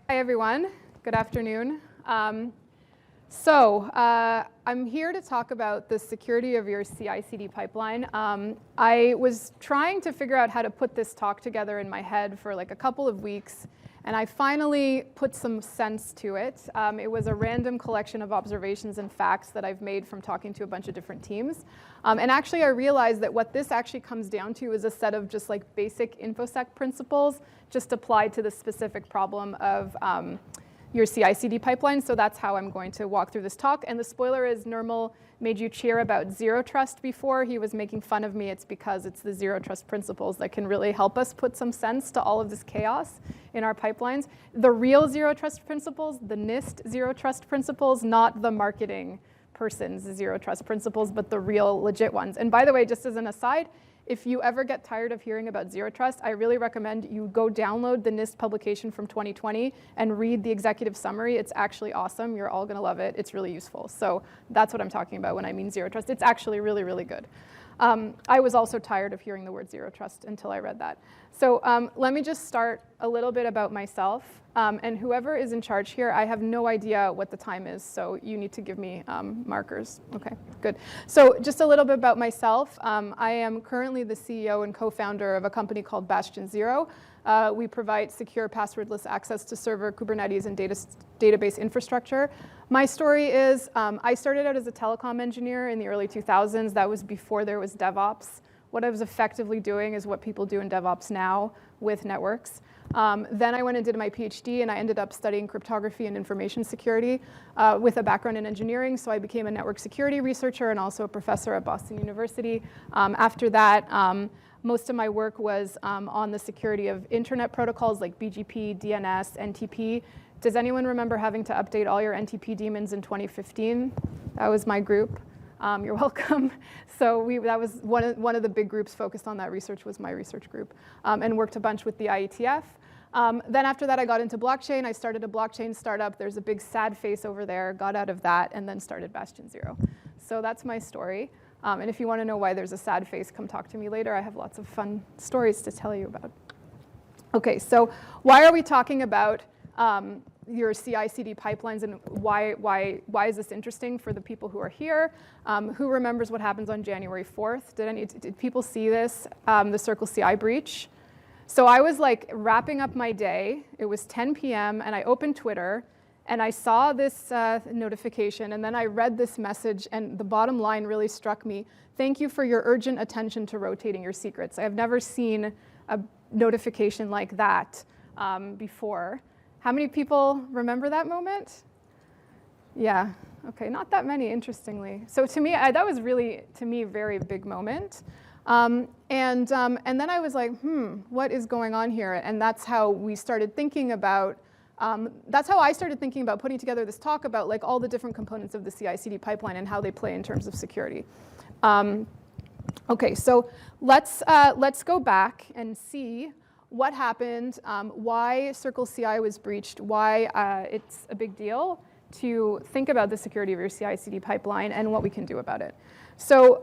Hi, everyone. Good afternoon. I'm here to talk about the security of your CI/CD pipeline. I was trying to figure out how to put this talk together in my head for like a couple of weeks, and I finally put some sense to it. It was a random collection of observations and facts that I've made from talking to a bunch of different teams. And actually, I realized that what this actually comes down to is a set of just like basic InfoSec principles just applied to the specific problem of your CI/CD pipeline. So that's how I'm going to walk through this talk. And the spoiler is Nirmal made you cheer about zero trust before. He was making fun of me. It's because it's the zero trust principles that can really help us put some sense to all of this chaos in our pipelines. The real zero trust principles, the NIST zero trust principles, not the marketing person's zero trust principles, but the real legit ones. And by the way, just as an aside, if you ever get tired of hearing about zero trust, I really recommend you go download the NIST publication from 2020 and read the executive summary. It's actually awesome. You're all going to love it. It's really useful. So that's what I'm talking about when I mean zero trust. It's actually really, really good. I was also tired of hearing the word zero trust until I read that. So let me just start a little bit about myself. And whoever is in charge here, I have no idea what the time is, so you need to give me markers. Okay, good. So just a little bit about myself. I am currently the CEO and co-founder of a company called Bastion Zero. We provide secure passwordless access to server, Kubernetes, and database infrastructure. My story is I started out as a telecom engineer in the early 2000s. That was before there was DevOps. What I was effectively doing is what people do in DevOps now with networks. Then I went and did my PhD, and I ended up studying cryptography and information security with a background in engineering. So I became a network security researcher and also a professor at Boston University. After that, most of my work was on the security of internet protocols like BGP, DNS, NTP. Does anyone remember having to update all your NTP daemons in 2015? That was my group. You're welcome. So that was one of the big groups focused on that research was my research group, and worked a bunch with the IETF. Then after that, I got into blockchain. I started a blockchain startup. There's a big sad face over there. Got out of that and then started Bastion Zero. So that's my story. And if you want to know why there's a sad face, come talk to me later. I have lots of fun stories to tell you about. Okay, so why are we talking about your CI/CD pipelines, and why is this interesting for the people who are here? Who remembers what happens on January 4th? Did people see this, the Circle CI breach? So I was like wrapping up my day. It was 10 p.m. and I opened Twitter and I saw this notification, and then I read this message, and the bottom line really struck me. Thank you for your urgent attention to rotating your secrets. I have never seen a notification like that before. How many people remember that moment? Yeah, okay, not that many, interestingly. So to me, that was really, to me, a very big moment. And then I was like, what is going on here? And that's how we started thinking about, that's how I started thinking about putting together this talk about like all the different components of the CI/CD pipeline and how they play in terms of security. Okay, so let's go back and see what happened, why Circle CI was breached, why it's a big deal to think about the security of your CI/CD pipeline and what we can do about it. So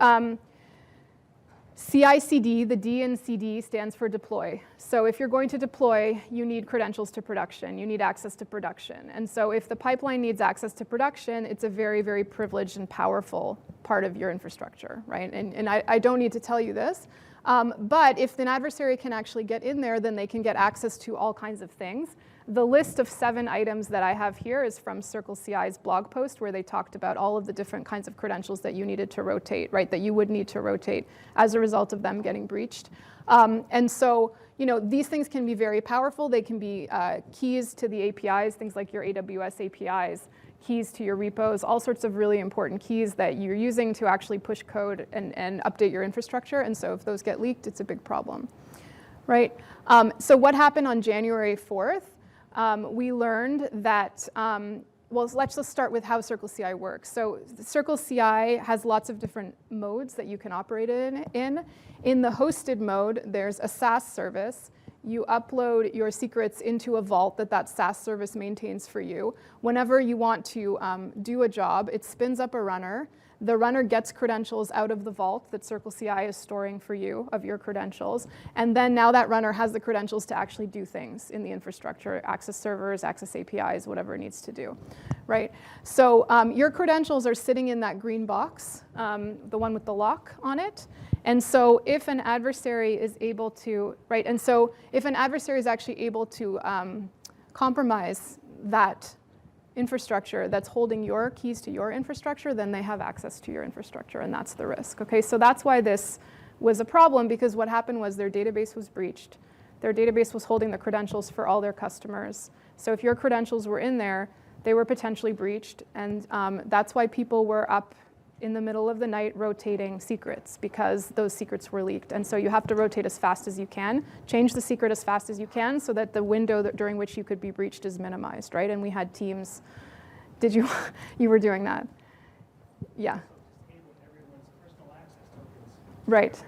CI/CD, the D in CD stands for deploy. So if you're going to deploy, you need credentials to production. You need access to production. And so if the pipeline needs access to production, it's a very, very privileged and powerful part of your infrastructure, right? And I don't need to tell you this. But if an adversary can actually get in there, then they can get access to all kinds of things. The list of 7 items that I have here is from Circle CI's blog post, where they talked about all of the different kinds of credentials that you needed to rotate, right, that you would need to rotate as a result of them getting breached. And so, you know, these things can be very powerful. They can be keys to the APIs, things like your AWS APIs, keys to your repos, all sorts of really important keys that you're using to actually push code and update your infrastructure. And so if those get leaked, it's a big problem, right? So what happened on January 4th? We learned that, well, let's just start with how Circle CI works. So Circle CI has lots of different modes that you can operate in. In the hosted mode, there's a SaaS service. You upload your secrets into a vault that SaaS service maintains for you. Whenever you want to do a job, it spins up a runner The runner gets credentials out of the vault that CircleCI is storing for you of your credentials. And then now that runner has the credentials to actually do things in the infrastructure, access servers, access APIs, whatever it needs to do, right? So your credentials are sitting in that green box, the one with the lock on it. And so if an adversary is able to, right, and so if an adversary is actually able to compromise that infrastructure that's holding your keys to your infrastructure, then they have access to your infrastructure, and that's the risk. Okay, so that's why this was a problem, because what happened was their database was breached. Their database was holding the credentials for all their customers. So if your credentials were in there, they were potentially breached, and that's why people were up in the middle of the night rotating secrets, because those secrets were leaked. And so you have to rotate as fast as you can, change the secret as fast as you can so that the window during which you could be breached is minimized, right? And we had teams. Did you, you were doing that? Yeah. Right.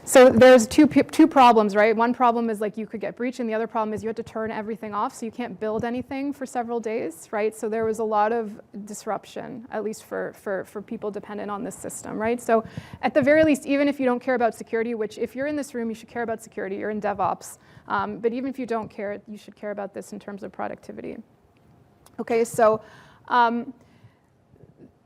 So there's two problems, right? One problem is like you could get breached, and the other problem is you had to turn everything off, so you can't build anything for several days, right? So there was a lot of disruption, at least for people dependent on this system, right? So at the very least, even if you don't care about security, which if you're in this room, you should care about security, you're in DevOps, but even if you don't care, you should care about this in terms of productivity. Okay, so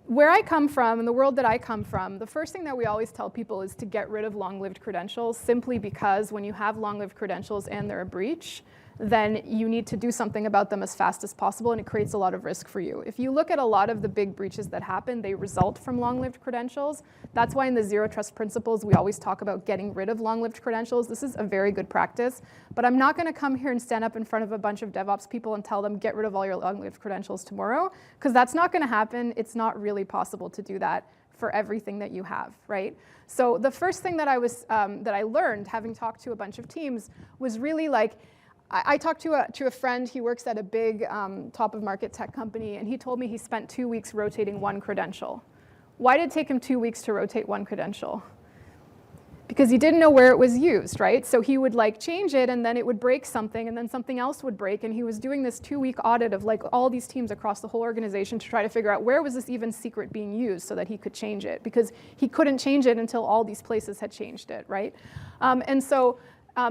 where I come from, in the world that I come from, the first thing that we always tell people is to get rid of long-lived credentials, simply because when you have long-lived credentials and they're a breach, then you need to do something about them as fast as possible, and it creates a lot of risk for you. If you look at a lot of the big breaches that happen, they result from long-lived credentials. That's why in the Zero Trust principles, we always talk about getting rid of long-lived credentials. This is a very good practice, but I'm not gonna come here and stand up in front of a bunch of DevOps people and tell them, get rid of all your long-lived credentials tomorrow, because that's not gonna happen. It's not really possible to do that for everything that you have, right? So the first thing that I learned, having talked to a bunch of teams, was really like, I talked to a friend. He works at a big top of market tech company, and he told me he spent 2 weeks rotating one credential. Why did it take him 2 weeks to rotate one credential? Because he didn't know where it was used, right? So he would like change it, and then it would break something, and then something else would break, and he was doing this 2-week audit of like all these teams across the whole organization to try to figure out where was this even secret being used so that he could change it, because he couldn't change it until all these places had changed it, right? And so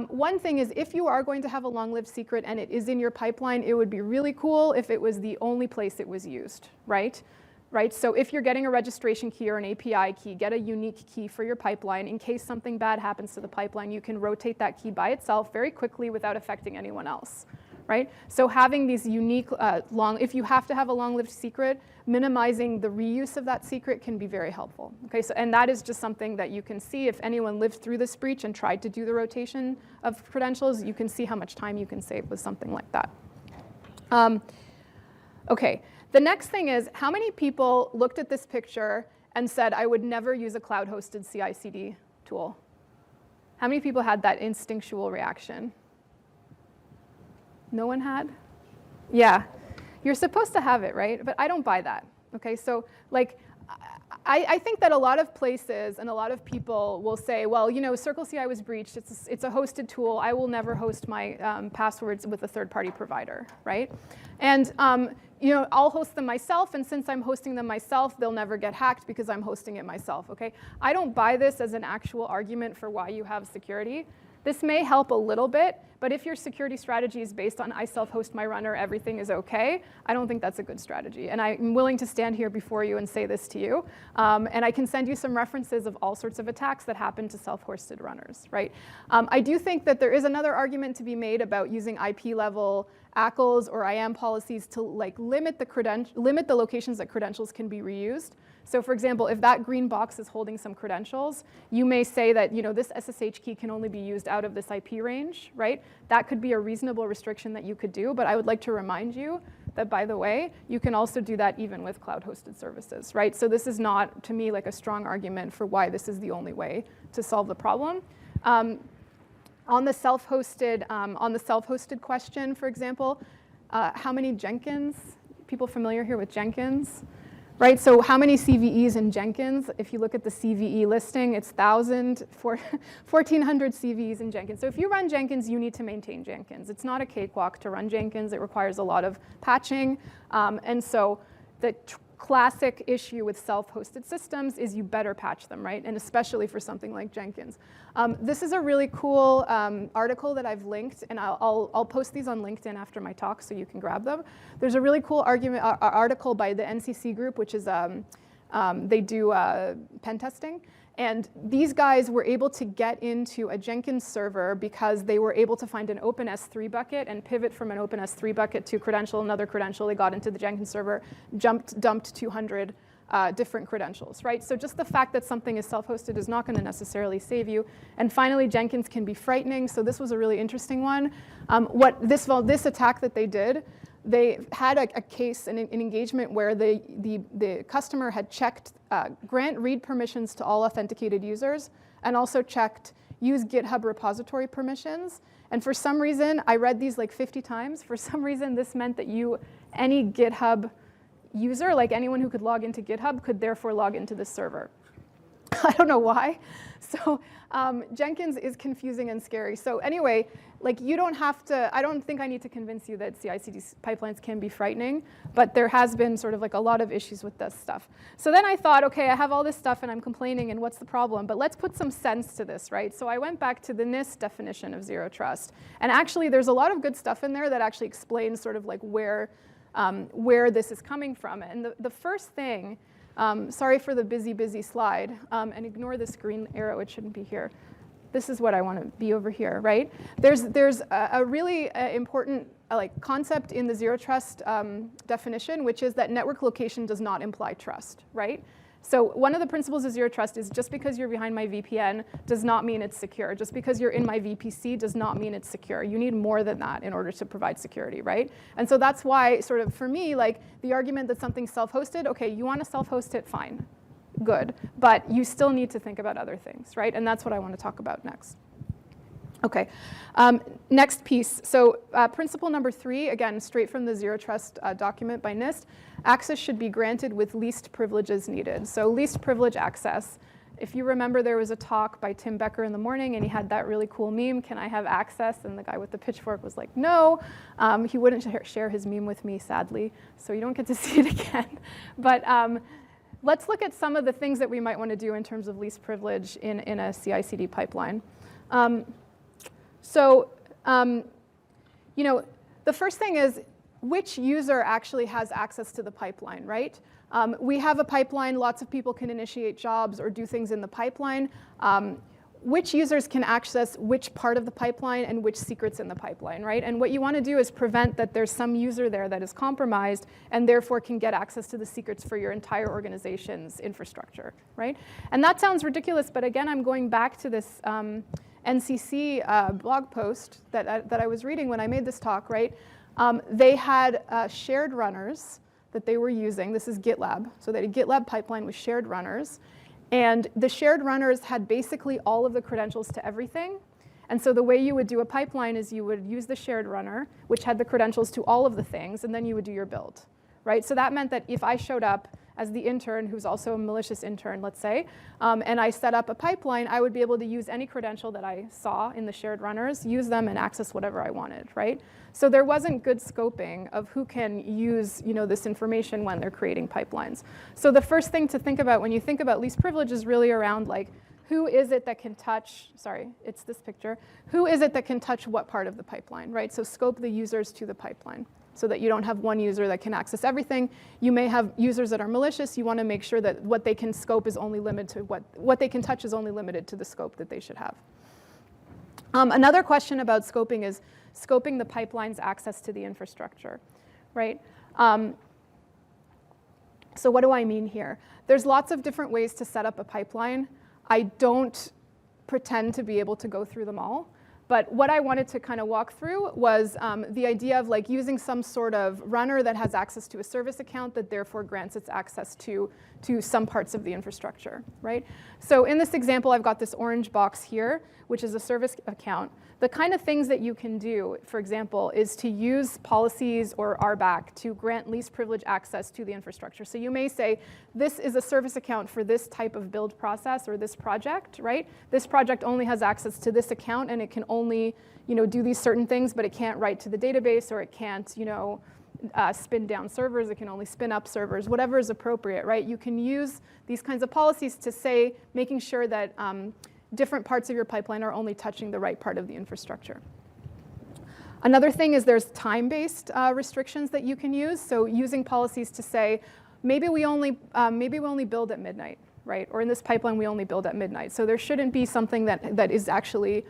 one thing is, if you are going to have a long-lived secret and it is in your pipeline, it would be really cool if it was the only place it was used, right? So if you're getting a registration key or an API key, get a unique key for your pipeline. In case something bad happens to the pipeline, you can rotate that key by itself very quickly without affecting anyone else, right? So having these unique if you have to have a long-lived secret, minimizing the reuse of that secret can be very helpful. Okay, so and that is just something that you can see if anyone lived through this breach and tried to do the rotation of credentials. You can see how much time you can save with something like that. Okay, the next thing is, how many people looked at this picture and said, I would never use a cloud-hosted CI/CD tool? How many people had that instinctual reaction? No one had? Yeah. You're supposed to have it, right? But I don't buy that, okay? So like, I think that a lot of places and a lot of people will say, well, you know, CircleCI was breached. It's a hosted tool. I will never host my passwords with a third-party provider, right? And you know, I'll host them myself, and since I'm hosting them myself, they'll never get hacked because I'm hosting it myself, okay? I don't buy this as an actual argument for why you have security. This may help a little bit, but if your security strategy is based on I self-host my runner, everything is okay, I don't think that's a good strategy. And I'm willing to stand here before you and say this to you. And I can send you some references of all sorts of attacks that happen to self-hosted runners, right? I do think that there is another argument to be made about using IP-level ACLs or IAM policies to like limit the locations that credentials can be reused. So for example, if that green box is holding some credentials, you may say that, you know, this SSH key can only be used out of this IP range, right? That could be a reasonable restriction that you could do, but I would like to remind you that, by the way, you can also do that even with cloud-hosted services, right? So this is not, to me, like a strong argument for why this is the only way to solve the problem. On the self-hosted question, for example, how many Jenkins? People familiar here with Jenkins? Right, so how many CVEs in Jenkins? If you look at the CVE listing, it's 1,400 CVEs in Jenkins. So if you run Jenkins, you need to maintain Jenkins. It's not a cakewalk to run Jenkins. It requires a lot of patching. And so the classic issue with self-hosted systems is you better patch them, right? And especially for something like Jenkins. This is a really cool article that I've linked, and I'll post these on LinkedIn after my talk so you can grab them. There's a really cool article by the NCC group, which is, they do pen testing. And these guys were able to get into a Jenkins server because they were able to find an open S3 bucket and pivot from an open S3 bucket to credential, another credential. They got into the Jenkins server, dumped 200 different credentials, right? So just the fact that something is self-hosted is not going to necessarily save you. And finally, Jenkins can be frightening. So this was a really interesting one. This attack that they did, they had a case, an engagement where the customer had checked grant read permissions to all authenticated users and also checked use GitHub repository permissions. And for some reason, I read these like 50 times. For some reason, this meant that any GitHub user, like anyone who could log into GitHub, could therefore log into the server. I don't know why. So Jenkins is confusing and scary. So anyway, like you don't have to, I don't think I need to convince you that CI/CD pipelines can be frightening, but there has been sort of like a lot of issues with this stuff. So then I thought, okay, I have all this stuff and I'm complaining and what's the problem? But let's put some sense to this, right? So I went back to the NIST definition of zero trust. And actually there's a lot of good stuff in there that actually explains sort of like where this is coming from. And the first thing, sorry for the busy slide, and ignore this green arrow, it shouldn't be here. This is what I want to be over here, right? There's a really important concept in the zero trust definition, which is that network location does not imply trust, right? So one of the principles of zero trust is just because you're behind my VPN does not mean it's secure. Just because you're in my VPC does not mean it's secure. You need more than that in order to provide security, right? And so that's why, sort of for me, like the argument that something's self-hosted, okay, you want to self-host it, fine, good. But you still need to think about other things, right? And that's what I want to talk about next. Okay, next piece. So principle number 3, again, straight from the zero trust document by NIST, access should be granted with least privileges needed. So least privilege access. If you remember, there was a talk by Tim Becker in the morning, and he had that really cool meme, can I have access? And the guy with the pitchfork was like, no. He wouldn't share his meme with me, sadly, so you don't get to see it again. But let's look at some of the things that we might want to do in terms of least privilege in a CI/CD pipeline. The first thing is which user actually has access to the pipeline, right? We have a pipeline, lots of people can initiate jobs or do things in the pipeline. Which users can access which part of the pipeline and which secrets in the pipeline, right? And what you want to do is prevent that there's some user there that is compromised and therefore can get access to the secrets for your entire organization's infrastructure, right? And that sounds ridiculous, but again, I'm going back to this NCC blog post that I was reading when I made this talk, right? They had shared runners that they were using. This is GitLab. So they had a GitLab pipeline with shared runners. And the shared runners had basically all of the credentials to everything. And so the way you would do a pipeline is you would use the shared runner, which had the credentials to all of the things, and then you would do your build, right? So that meant that if I showed up as the intern, who's also a malicious intern, let's say, and I set up a pipeline, I would be able to use any credential that I saw in the shared runners, use them, and access whatever I wanted, right? So there wasn't good scoping of who can use this information when they're creating pipelines. So the first thing to think about when you think about least privilege is really around like, who is it that can touch, sorry, it's this picture, who is it that can touch what part of the pipeline, right? So scope the users to the pipeline, so that you don't have one user that can access everything. You may have users that are malicious. You want to make sure that what they can scope is only limited to what they can touch is only limited to the scope that they should have. Another question about scoping is scoping the pipeline's access to the infrastructure, right? So what do I mean here? There's lots of different ways to set up a pipeline. I don't pretend to be able to go through them all. But what I wanted to kind of walk through was the idea of like using some sort of runner that has access to a service account that therefore grants its access to some parts of the infrastructure, right? So in this example, I've got this orange box here, which is a service account. The kind of things that you can do, for example, is to use policies or RBAC to grant least privilege access to the infrastructure. So you may say, this is a service account for this type of build process or this project, right? This project only has access to this account and it can only do these certain things, but it can't write to the database or it can't spin down servers, it can only spin up servers, whatever is appropriate, right? You can use these kinds of policies to say, making sure that different parts of your pipeline are only touching the right part of the infrastructure. Another thing is there's time-based restrictions that you can use. So using policies to say, maybe we only build at midnight, right? Or in this pipeline, we only build at midnight. So there shouldn't be something that is actually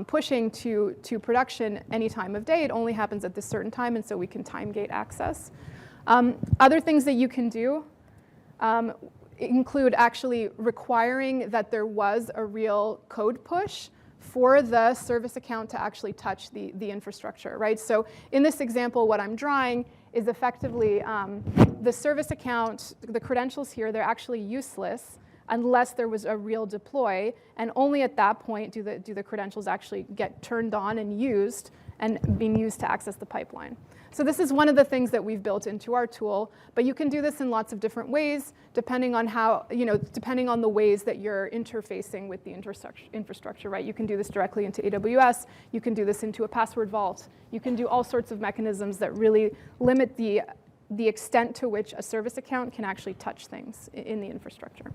pushing to production any time of day. It only happens at this certain time, and so we can time gate access. Other things that you can do include actually requiring that there was a real code push for the service account to actually touch the infrastructure, right? So in this example, what I'm drawing is effectively the service account, the credentials here, they're actually useless unless there was a real deploy, and only at that point do the credentials actually get turned on and used and being used to access the pipeline. So this is one of the things that we've built into our tool, but you can do this in lots of different ways, depending on depending on the ways that you're interfacing with the infrastructure, right? You can do this directly into AWS, you can do this into a password vault, you can do all sorts of mechanisms that really limit the extent to which a service account can actually touch things in the infrastructure.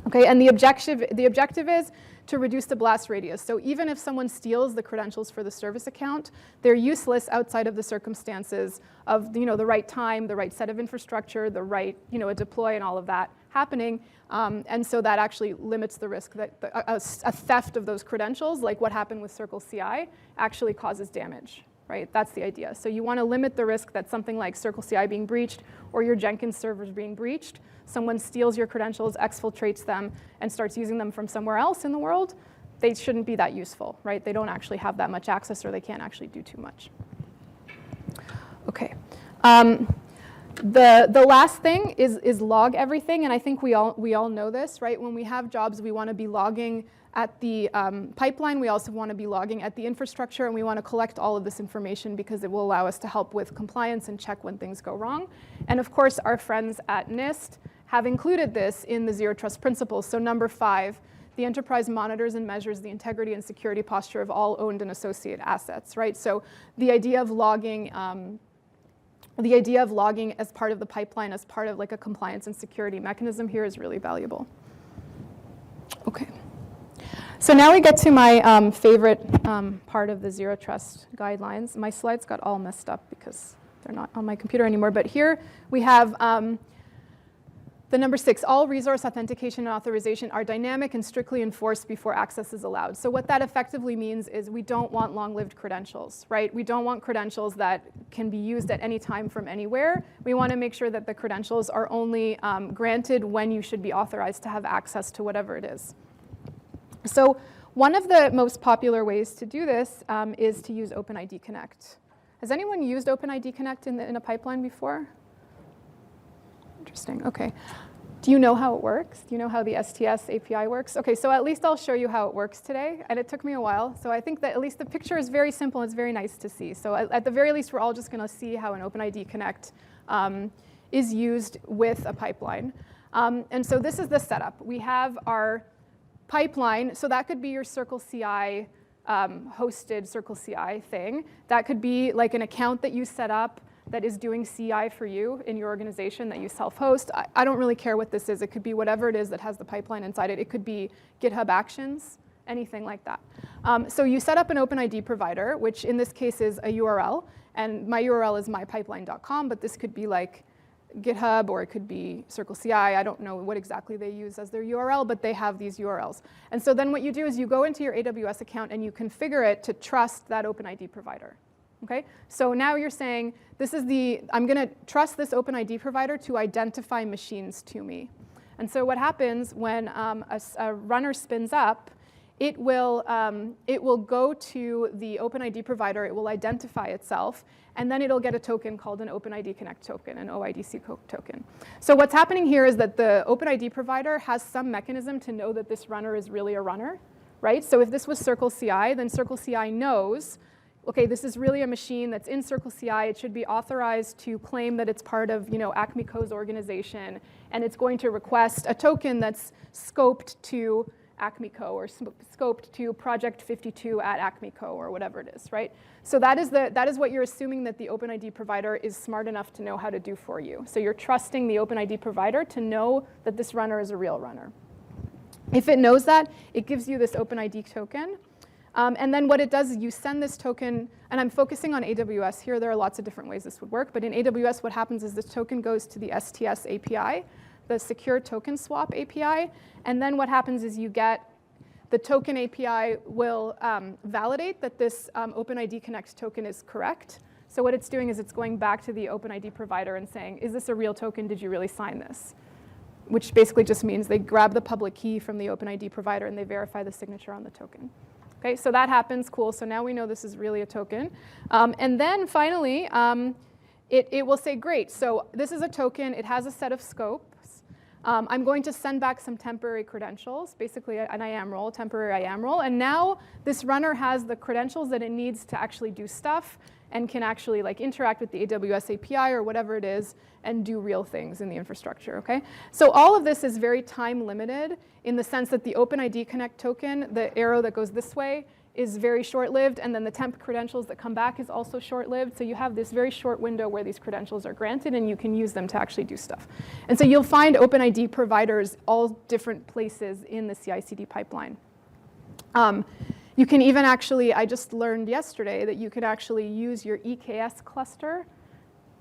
Okay, and the objective is to reduce the blast radius. So even if someone steals the credentials for the service account, they're useless outside of the circumstances of the right time, the right set of infrastructure, the right a deploy and all of that happening. And so that actually limits the risk that a theft of those credentials, like what happened with Circle CI, actually causes damage. Right? That's the idea. So you want to limit the risk that something like Circle CI being breached or your Jenkins servers being breached, someone steals your credentials, exfiltrates them, and starts using them from somewhere else in the world. They shouldn't be that useful, right? They don't actually have that much access, or they can't actually do too much. Okay. The last thing is log everything, and I think we all know this, right? When we have jobs, we want to be logging at the pipeline. We also want to be logging at the infrastructure, and we want to collect all of this information because it will allow us to help with compliance and check when things go wrong. And of course, our friends at NIST have included this in the Zero Trust Principles. So number 5, the enterprise monitors and measures the integrity and security posture of all owned and associated assets, right? So the idea of logging as part of the pipeline, as part of like a compliance and security mechanism here is really valuable. Okay. So now we get to my favorite part of the Zero Trust guidelines. My slides got all messed up because they're not on my computer anymore. But here we have the number 6, all resource authentication and authorization are dynamic and strictly enforced before access is allowed. So what that effectively means is we don't want long-lived credentials, right? We don't want credentials that can be used at any time from anywhere. We want to make sure that the credentials are only granted when you should be authorized to have access to whatever it is. So one of the most popular ways to do this is to use OpenID Connect. Has anyone used OpenID Connect in a pipeline before? Interesting, okay. Do you know how it works? Do you know how the STS API works? Okay, so at least I'll show you how it works today, and it took me a while. So I think that at least the picture is very simple, and it's very nice to see. So at the very least, we're all just gonna see how an OpenID Connect is used with a pipeline. And so this is the setup. We have our pipeline, so that could be your Circle CI hosted Circle CI thing. That could be like an account that you set up that is doing CI for you in your organization that you self-host. I don't really care what this is. It could be whatever it is that has the pipeline inside it. It could be GitHub Actions, anything like that. So you set up an OpenID provider, which in this case is a URL. And my URL is mypipeline.com, but this could be like GitHub, or it could be Circle CI. I don't know what exactly they use as their URL, but they have these URLs. And so then what you do is you go into your AWS account and you configure it to trust that OpenID provider. Okay? So now you're saying, I'm going to trust this OpenID provider to identify machines to me. And so what happens when a runner spins up, it will go to the OpenID provider, it will identify itself, and then it'll get a token called an OpenID Connect token, an OIDC token. So what's happening here is that the OpenID provider has some mechanism to know that this runner is really a runner, right? So if this was Circle CI, then Circle CI knows, okay, this is really a machine that's in Circle CI. It should be authorized to claim that it's part of, Acme Co's organization, and it's going to request a token that's scoped to AcmeCo or scoped to project 52 at AcmeCo or whatever it is, right? So that is what you're assuming that the OpenID provider is smart enough to know how to do for you. So you're trusting the OpenID provider to know that this runner is a real runner. If it knows that, it gives you this OpenID token. And then what it does is you send this token, and I'm focusing on AWS here. There are lots of different ways this would work. But in AWS, what happens is this token goes to the STS API, the Secure Token Swap API. And then what happens is you get the token API will validate that this OpenID Connect token is correct. So what it's doing is it's going back to the OpenID provider and saying, is this a real token? Did you really sign this? Which basically just means they grab the public key from the OpenID provider and they verify the signature on the token. Okay, so that happens, cool. So now we know this is really a token. And then finally, it will say, great, so this is a token. It has a set of scopes. I'm going to send back some temporary credentials, basically an IAM role, temporary IAM role. And now this runner has the credentials that it needs to actually do stuff and can actually like interact with the AWS API or whatever it is and do real things in the infrastructure, okay? So all of this is very time limited in the sense that the OpenID Connect token, the arrow that goes this way, is very short-lived, and then the temp credentials that come back is also short-lived. So you have this very short window where these credentials are granted and you can use them to actually do stuff. And so you'll find OpenID providers all different places in the CI/CD pipeline. You can even actually, I just learned yesterday that you could actually use your EKS cluster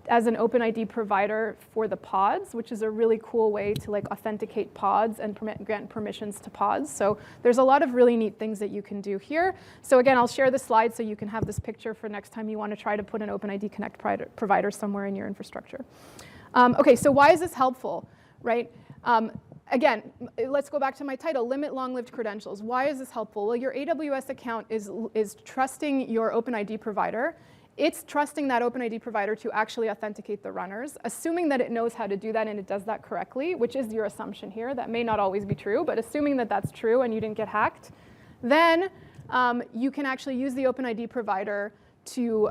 as an OpenID provider for the pods, which is a really cool way to like authenticate pods and grant permissions to pods. So there's a lot of really neat things that you can do here. So again, I'll share the slide so you can have this picture for next time you want to try to put an OpenID Connect provider somewhere in your infrastructure. Okay, so why is this helpful, right? Again, let's go back to my title, Limit Long-Lived Credentials. Why is this helpful? Well, your AWS account is trusting your OpenID provider. It's trusting that OpenID provider to actually authenticate the runners, assuming that it knows how to do that and it does that correctly, which is your assumption here. That may not always be true, but assuming that that's true and you didn't get hacked, then you can actually use the OpenID provider to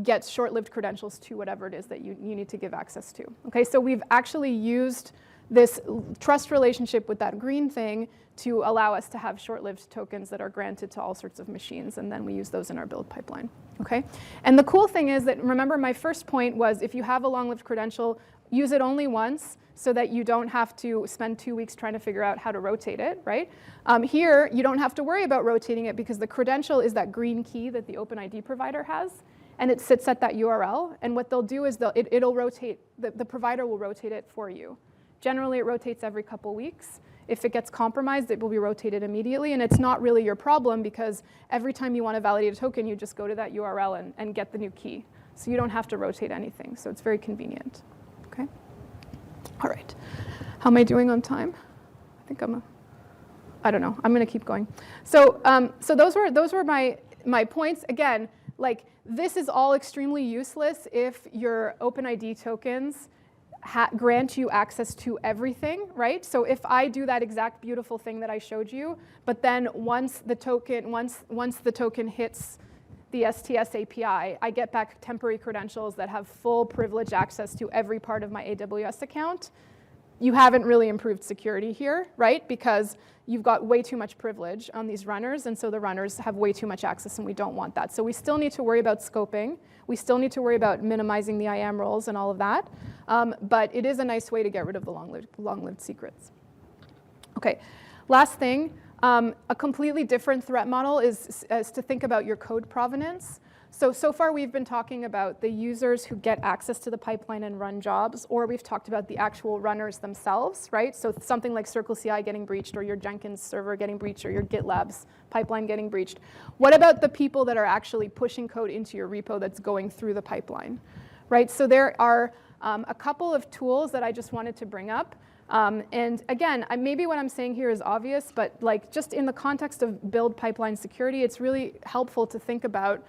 get short-lived credentials to whatever it is that you need to give access to. Okay, so we've actually used this trust relationship with that green thing to allow us to have short-lived tokens that are granted to all sorts of machines, and then we use those in our build pipeline. Okay? And the cool thing is that, remember my first point was if you have a long-lived credential, use it only once so that you don't have to spend 2 weeks trying to figure out how to rotate it, right? Here, you don't have to worry about rotating it because the credential is that green key that the OpenID provider has, and it sits at that URL, and what they'll do is it'll rotate, the provider will rotate it for you. Generally, it rotates every couple weeks. If it gets compromised, it will be rotated immediately, and it's not really your problem because every time you want to validate a token, you just go to that URL and get the new key. So you don't have to rotate anything, so it's very convenient. Okay? All right. How am I doing on time? I think I don't know. I'm going to keep going. So those were my points. Again, like this is all extremely useless if your OpenID tokens grant you access to everything, right? So if I do that exact beautiful thing that I showed you, but then once the token hits the STS API, I get back temporary credentials that have full privilege access to every part of my AWS account, you haven't really improved security here, right? Because you've got way too much privilege on these runners, and so the runners have way too much access, and we don't want that. So we still need to worry about scoping. We still need to worry about minimizing the IAM roles and all of that. But it is a nice way to get rid of the long-lived secrets. Okay, last thing, a completely different threat model is to think about your code provenance. So far we've been talking about the users who get access to the pipeline and run jobs, or we've talked about the actual runners themselves, right? So something like CircleCI getting breached, or your Jenkins server getting breached, or your GitLab's pipeline getting breached. What about the people that are actually pushing code into your repo that's going through the pipeline, right? So there are a couple of tools that I just wanted to bring up. And again, maybe what I'm saying here is obvious, but like just in the context of build pipeline security, it's really helpful to think about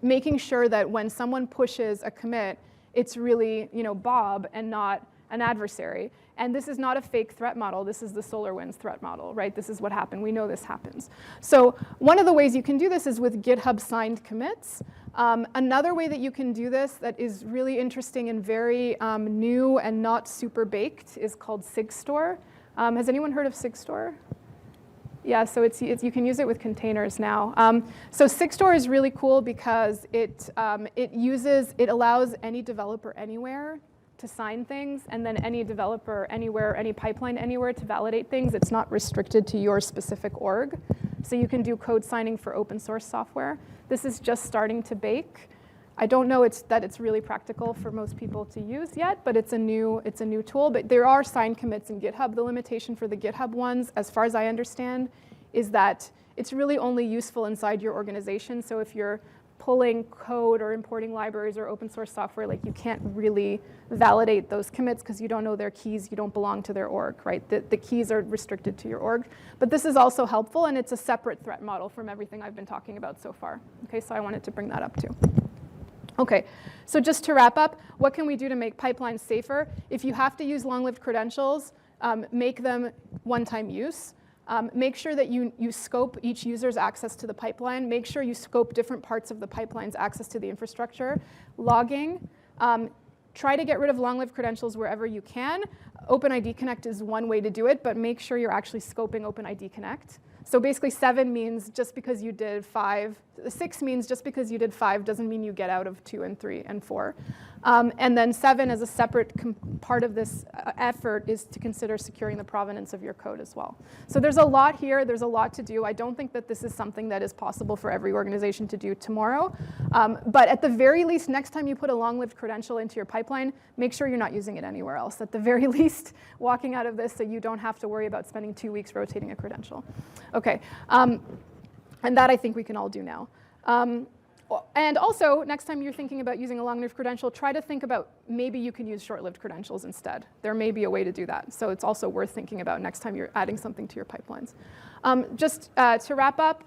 making sure that when someone pushes a commit, it's really Bob and not an adversary. And this is not a fake threat model. This is the SolarWinds threat model, right? This is what happened. We know this happens. So one of the ways you can do this is with GitHub signed commits. Another way that you can do this that is really interesting and very new and not super baked is called SigStore. Has anyone heard of SigStore? Yeah, so you can use it with containers now. So Sigstore is really cool because it allows any developer anywhere to sign things, and then any developer anywhere, any pipeline anywhere to validate things. It's not restricted to your specific org. So you can do code signing for open source software. This is just starting to bake. I don't know that it's really practical for most people to use yet, but it's a new tool. But there are signed commits in GitHub. The limitation for the GitHub ones, as far as I understand, is that it's really only useful inside your organization. So if you're pulling code or importing libraries or open source software, like you can't really validate those commits because you don't know their keys, you don't belong to their org, right? The keys are restricted to your org. But this is also helpful, and it's a separate threat model from everything I've been talking about so far. Okay, so I wanted to bring that up too. Okay, so just to wrap up, what can we do to make pipelines safer? If you have to use long-lived credentials, make them one-time use. Make sure that you scope each user's access to the pipeline. Make sure you scope different parts of the pipeline's access to the infrastructure. Logging. Try to get rid of long-lived credentials wherever you can. OpenID Connect is one way to do it, but make sure you're actually scoping OpenID Connect. So basically 7 means just because you did 5. 6 means just because you did 5 doesn't mean you get out of 2 and 3 and 4. And then 7 as a separate part of this effort is to consider securing the provenance of your code as well. So there's a lot here. There's a lot to do. I don't think that this is something that is possible for every organization to do tomorrow. But at the very least, next time you put a long-lived credential into your pipeline, make sure you're not using it anywhere else. At the very least, walking out of this so you don't have to worry about spending 2 weeks rotating a credential. Okay. And that I think we can all do now. And also, next time you're thinking about using a long-lived credential, try to think about maybe you can use short-lived credentials instead. There may be a way to do that. So it's also worth thinking about next time you're adding something to your pipelines. Just to wrap up,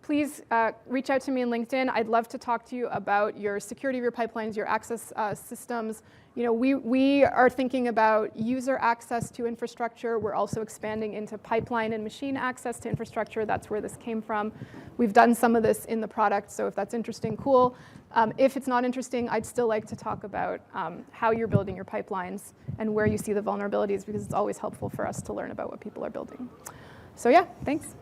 please reach out to me on LinkedIn. I'd love to talk to you about your security of your pipelines, your access systems. You know, we are thinking about user access to infrastructure. We're also expanding into pipeline and machine access to infrastructure. That's where this came from. We've done some of this in the product, so if that's interesting, cool. If it's not interesting, I'd still like to talk about how you're building your pipelines and where you see the vulnerabilities, because it's always helpful for us to learn about what people are building. So yeah, thanks.